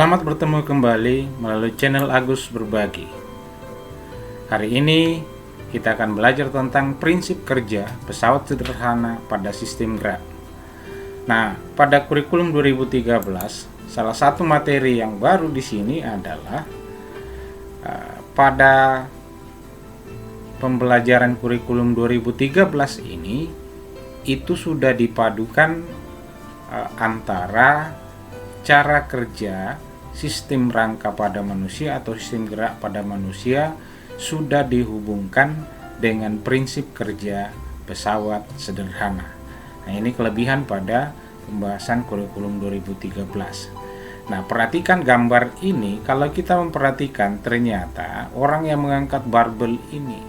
Selamat bertemu kembali melalui channel Agus Berbagi. Hari ini kita akan belajar tentang prinsip kerja pesawat sederhana pada sistem gerak. Nah, pada kurikulum 2013, salah satu materi yang baru di sini adalah pada pembelajaran kurikulum 2013 ini itu sudah dipadukan antara cara kerja sistem rangka pada manusia atau sistem gerak pada manusia sudah dihubungkan dengan prinsip kerja pesawat sederhana. Nah, ini kelebihan pada pembahasan kurikulum 2013. Nah, perhatikan gambar ini. Kalau kita memperhatikan, ternyata orang yang mengangkat barbel ini,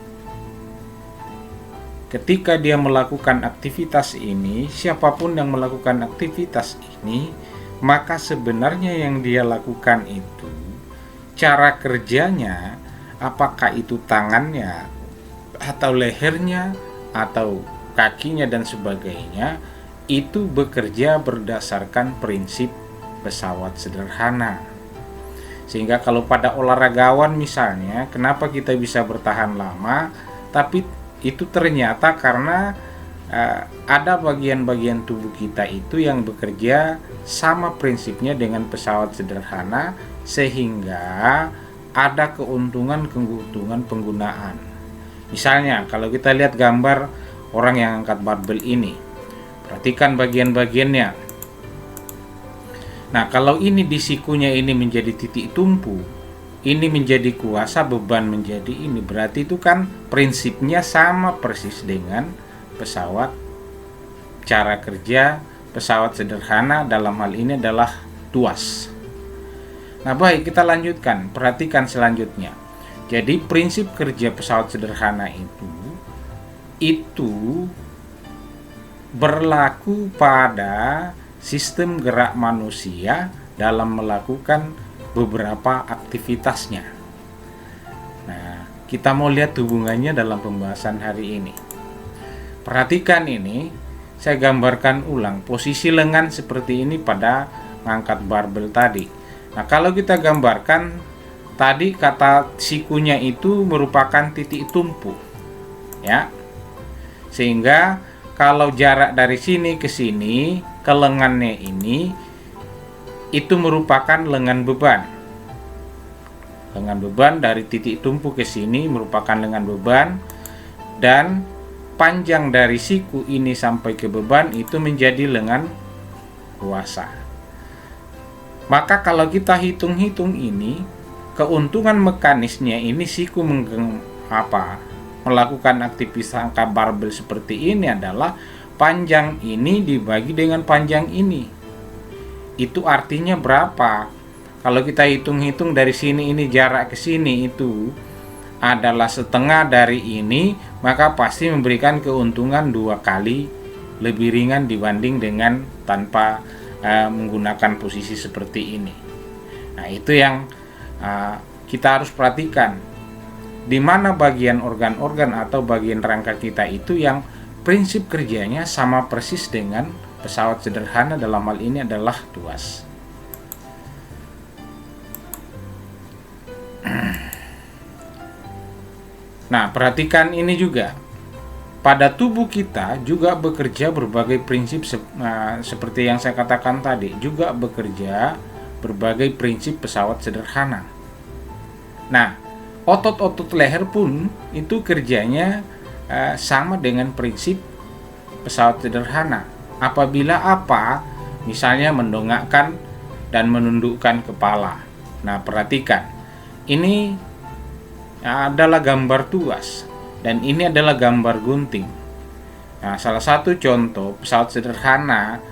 ketika dia melakukan aktivitas ini, siapapun yang melakukan aktivitas ini, maka sebenarnya yang dia lakukan itu, cara kerjanya, apakah itu tangannya, atau lehernya, atau kakinya dan sebagainya, itu bekerja berdasarkan prinsip pesawat sederhana. Sehingga kalau pada olahragawan misalnya, kenapa kita bisa bertahan lama, tapi itu ternyata karena ada bagian-bagian tubuh kita itu yang bekerja sama prinsipnya dengan pesawat sederhana, sehingga ada keuntungan penggunaan. Misalnya kalau kita lihat gambar orang yang angkat barbel ini, perhatikan bagian-bagiannya. Nah, kalau ini di sikunya ini menjadi titik tumpu, ini menjadi kuasa, beban menjadi ini, berarti itu kan prinsipnya sama persis dengan pesawat. Cara kerja pesawat sederhana dalam hal ini adalah tuas. Nah, baik, kita lanjutkan. Perhatikan selanjutnya. Jadi prinsip kerja pesawat sederhana itu berlaku pada sistem gerak manusia dalam melakukan beberapa aktivitasnya. Nah, kita mau lihat hubungannya dalam pembahasan hari ini. Perhatikan ini, saya gambarkan ulang posisi lengan seperti ini pada ngangkat barbel tadi. Nah, kalau kita gambarkan tadi, kata sikunya itu merupakan titik tumpu, ya. Sehingga kalau jarak dari sini ke sini ke lengannya ini, itu merupakan lengan beban. Lengan beban dari titik tumpu ke sini merupakan lengan beban, dan panjang dari siku ini sampai ke beban itu menjadi lengan kuasa. Maka kalau kita hitung-hitung ini, keuntungan mekanisnya ini siku melakukan aktivitas angkat barbel seperti ini adalah panjang ini dibagi dengan panjang ini. Itu artinya berapa? Kalau kita hitung-hitung dari sini ini jarak ke sini itu adalah setengah dari ini, maka pasti memberikan keuntungan 2 kali lebih ringan dibanding dengan tanpa menggunakan posisi seperti ini. Nah, itu yang kita harus perhatikan, di mana bagian organ-organ atau bagian rangka kita itu yang prinsip kerjanya sama persis dengan pesawat sederhana, dalam hal ini adalah tuas. Nah, perhatikan ini juga. Pada tubuh kita juga bekerja berbagai prinsip seperti yang saya katakan tadi, juga bekerja berbagai prinsip pesawat sederhana. Nah, otot-otot leher pun itu kerjanya sama dengan prinsip pesawat sederhana. Apabila misalnya mendongakkan dan menundukkan kepala. Nah, perhatikan. Ini adalah gambar tuas dan ini adalah gambar gunting. Nah, salah satu contoh pesawat sederhana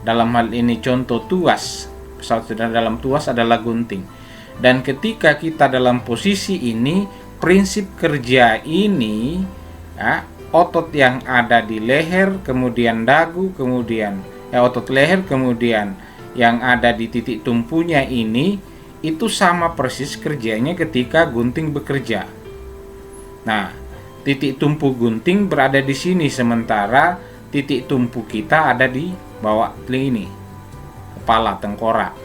dalam hal ini contoh tuas, pesawat sederhana dalam tuas adalah gunting. Dan ketika kita dalam posisi ini, prinsip kerja ini, otot yang ada di leher, kemudian dagu, kemudian otot leher, kemudian yang ada di titik tumpunya ini, itu sama persis kerjanya ketika gunting bekerja. Nah, titik tumpu gunting berada di sini, sementara titik tumpu kita ada di bawah ini, kepala, tengkorak,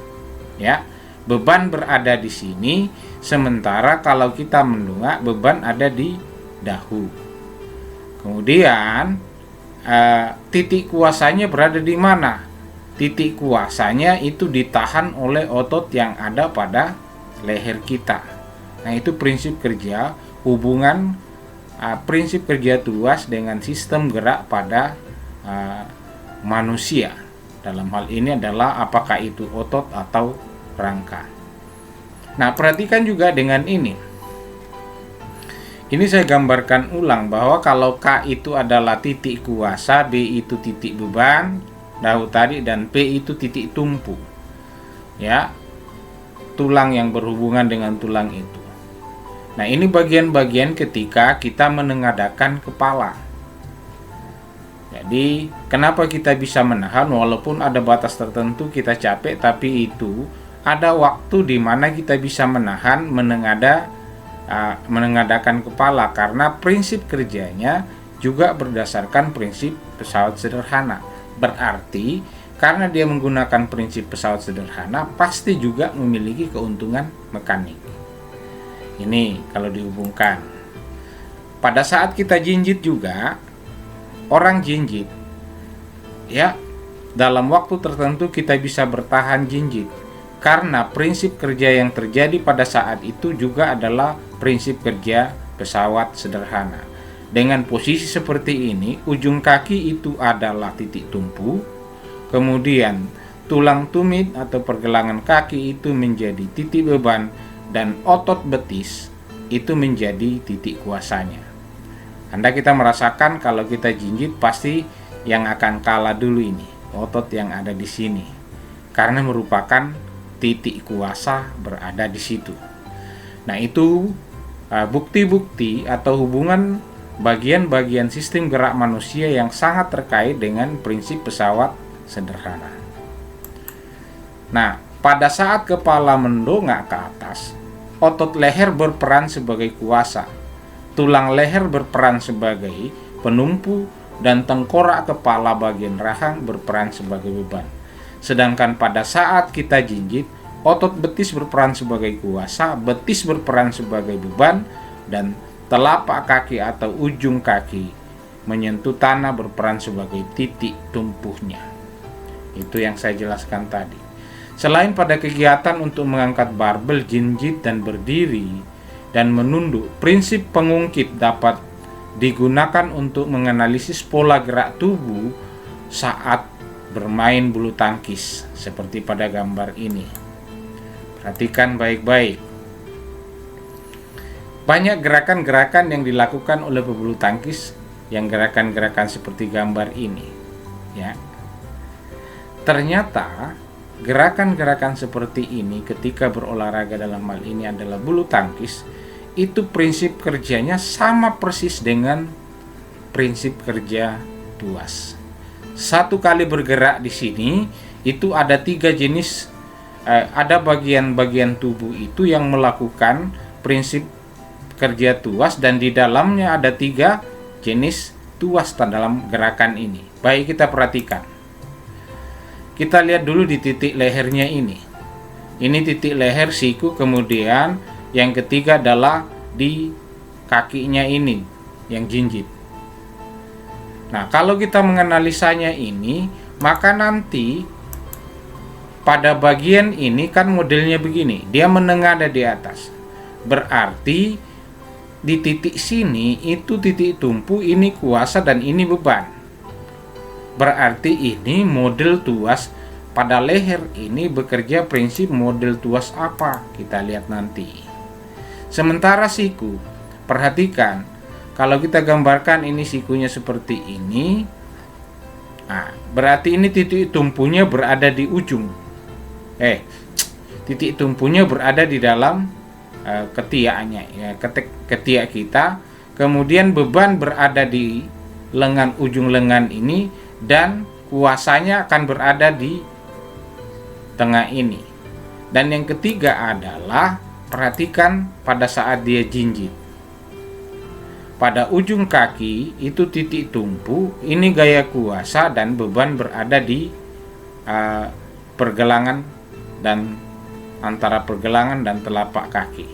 ya. Beban berada di sini, sementara kalau kita mendongak beban ada di dahu. Kemudian titik kuasanya berada di mana? Titik kuasanya itu ditahan oleh otot yang ada pada leher kita. Nah, itu prinsip kerja hubungan prinsip kerja tuas dengan sistem gerak pada manusia. Dalam hal ini adalah apakah itu otot atau rangka. Nah, perhatikan juga dengan ini. Ini saya gambarkan ulang bahwa kalau K itu adalah titik kuasa, B itu titik beban, dahu tadi, dan P itu titik tumpu. Ya, tulang yang berhubungan dengan tulang itu. Nah, ini bagian-bagian ketika kita menengadahkan kepala. Jadi, kenapa kita bisa menahan walaupun ada batas tertentu kita capek, tapi itu ada waktu di mana kita bisa menahan menengadahkan kepala, karena prinsip kerjanya juga berdasarkan prinsip pesawat sederhana. Berarti karena dia menggunakan prinsip pesawat sederhana, pasti juga memiliki keuntungan mekanik. Ini kalau dihubungkan. Pada saat kita jinjit juga, orang jinjit, ya, dalam waktu tertentu kita bisa bertahan jinjit. Karena prinsip kerja yang terjadi pada saat itu juga adalah prinsip kerja pesawat sederhana. Dengan posisi seperti ini, ujung kaki itu adalah titik tumpu, kemudian tulang tumit atau pergelangan kaki itu menjadi titik beban, dan otot betis itu menjadi titik kuasanya. Anda kita merasakan kalau kita jinjit pasti yang akan kalah dulu ini, otot yang ada di sini, karena merupakan titik kuasa berada di situ. Nah, itu bukti-bukti atau hubungan bagian-bagian sistem gerak manusia yang sangat terkait dengan prinsip pesawat sederhana. Nah, pada saat kepala mendongak ke atas, otot leher berperan sebagai kuasa, tulang leher berperan sebagai penumpu, dan tengkorak kepala bagian rahang berperan sebagai beban. Sedangkan pada saat kita jinjit, otot betis berperan sebagai kuasa, betis berperan sebagai beban, dan telapak kaki atau ujung kaki menyentuh tanah berperan sebagai titik tumpunya. Itu yang saya jelaskan tadi. Selain pada kegiatan untuk mengangkat barbel, jinjit, dan berdiri, dan menunduk, prinsip pengungkit dapat digunakan untuk menganalisis pola gerak tubuh saat bermain bulu tangkis seperti pada gambar ini. Perhatikan baik-baik. Banyak gerakan-gerakan yang dilakukan oleh pebulu tangkis yang gerakan-gerakan seperti gambar ini, ya. Ternyata gerakan-gerakan seperti ini ketika berolahraga, dalam hal ini adalah bulu tangkis, itu prinsip kerjanya sama persis dengan prinsip kerja tuas. Satu kali bergerak di sini itu ada 3 jenis, ada bagian-bagian tubuh itu yang melakukan prinsip kerja tuas, dan di dalamnya ada 3 jenis tuas dalam gerakan ini. Baik, kita perhatikan. Kita lihat dulu di titik lehernya ini. Ini titik leher siku, kemudian yang ketiga adalah di kakinya ini yang jinjit. Nah, kalau kita menganalisanya ini, maka nanti pada bagian ini kan modelnya begini, dia menengadah di atas. Berarti di titik sini itu titik tumpu, ini kuasa, dan ini beban. Berarti ini model tuas pada leher ini bekerja prinsip model tuas apa? Kita lihat nanti. Sementara siku, perhatikan. Kalau kita gambarkan ini sikunya seperti ini, nah, berarti ini titik tumpunya berada di ujung. Titik tumpunya berada di dalam ketiaknya, ya, ketiak kita. Kemudian beban berada di lengan, ujung lengan ini, dan kuasanya akan berada di tengah ini. Dan yang ketiga adalah perhatikan pada saat dia jinjit. Pada ujung kaki itu titik tumpu, ini gaya kuasa, dan beban berada di pergelangan dan antara pergelangan dan telapak kaki.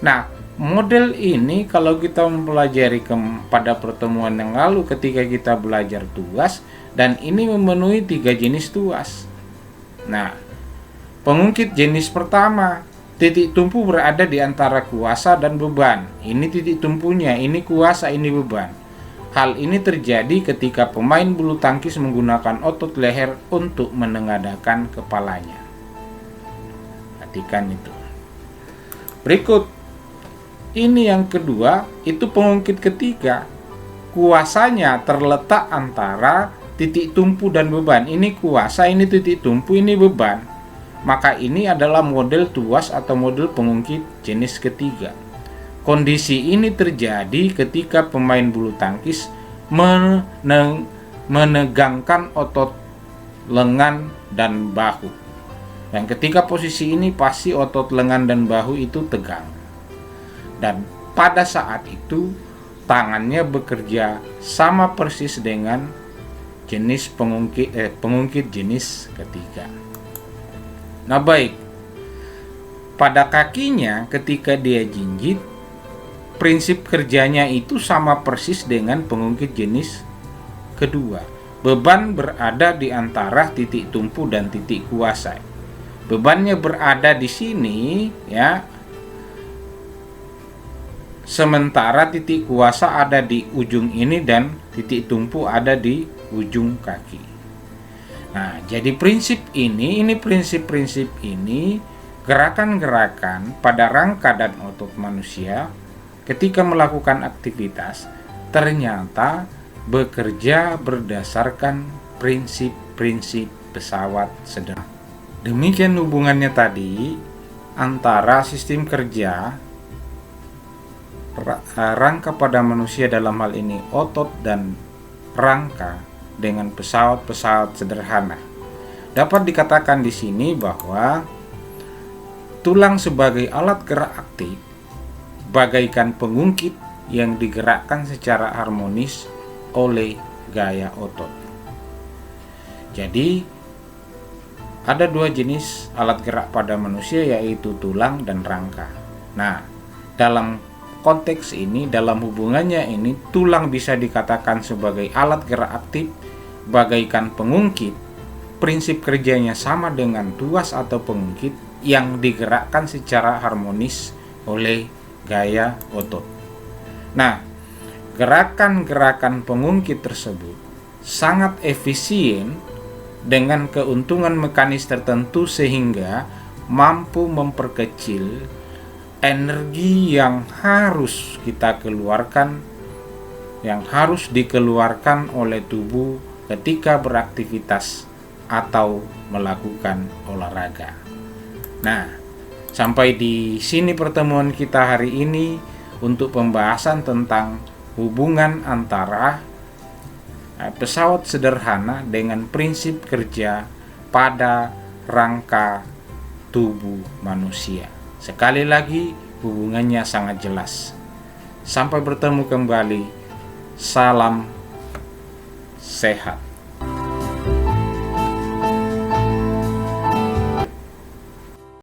Nah, model ini kalau kita mempelajari pada pertemuan yang lalu ketika kita belajar tuas, dan ini memenuhi 3 jenis tuas. Nah, pengungkit jenis pertama, titik tumpu berada di antara kuasa dan beban. Ini titik tumpunya, ini kuasa, ini beban. Hal ini terjadi ketika pemain bulu tangkis menggunakan otot leher untuk menengadahkan kepalanya. Perhatikan itu. Berikut, ini yang kedua, itu pengungkit ketiga. Kuasanya terletak antara titik tumpu dan beban. Ini kuasa, ini titik tumpu, ini beban. Maka ini adalah model tuas atau model pengungkit jenis ketiga. Kondisi ini terjadi ketika pemain bulu tangkis menegangkan otot lengan dan bahu. Dan ketika posisi ini pasti otot lengan dan bahu itu tegang. Dan pada saat itu tangannya bekerja sama persis dengan jenis pengungkit jenis ketiga. Nah baik, pada kakinya ketika dia jinjit, prinsip kerjanya itu sama persis dengan pengungkit jenis kedua. Beban berada di antara titik tumpu dan titik kuasa. Bebannya berada di sini ya. Sementara titik kuasa ada di ujung ini dan titik tumpu ada di ujung kaki. Nah, jadi prinsip-prinsip ini gerakan-gerakan pada rangka dan otot manusia ketika melakukan aktivitas ternyata bekerja berdasarkan prinsip-prinsip pesawat sederhana. Demikian hubungannya tadi antara sistem kerja rangka pada manusia, dalam hal ini otot dan rangka, dengan pesawat-pesawat sederhana. Dapat dikatakan di sini bahwa tulang sebagai alat gerak aktif bagaikan pengungkit yang digerakkan secara harmonis oleh gaya otot. Jadi ada 2 jenis alat gerak pada manusia, yaitu tulang dan rangka. Nah, dalam konteks ini, dalam hubungannya ini, tulang bisa dikatakan sebagai alat gerak aktif bagaikan pengungkit. Prinsip kerjanya sama dengan tuas atau pengungkit yang digerakkan secara harmonis oleh gaya otot. Nah, gerakan-gerakan pengungkit tersebut sangat efisien dengan keuntungan mekanis tertentu sehingga mampu memperkecil energi yang harus kita keluarkan, yang harus dikeluarkan oleh tubuh ketika beraktivitas atau melakukan olahraga. Nah, sampai di sini pertemuan kita hari ini untuk pembahasan tentang hubungan antara pesawat sederhana dengan prinsip kerja pada rangka tubuh manusia. Sekali lagi, hubungannya sangat jelas. Sampai bertemu kembali. Salam sehat.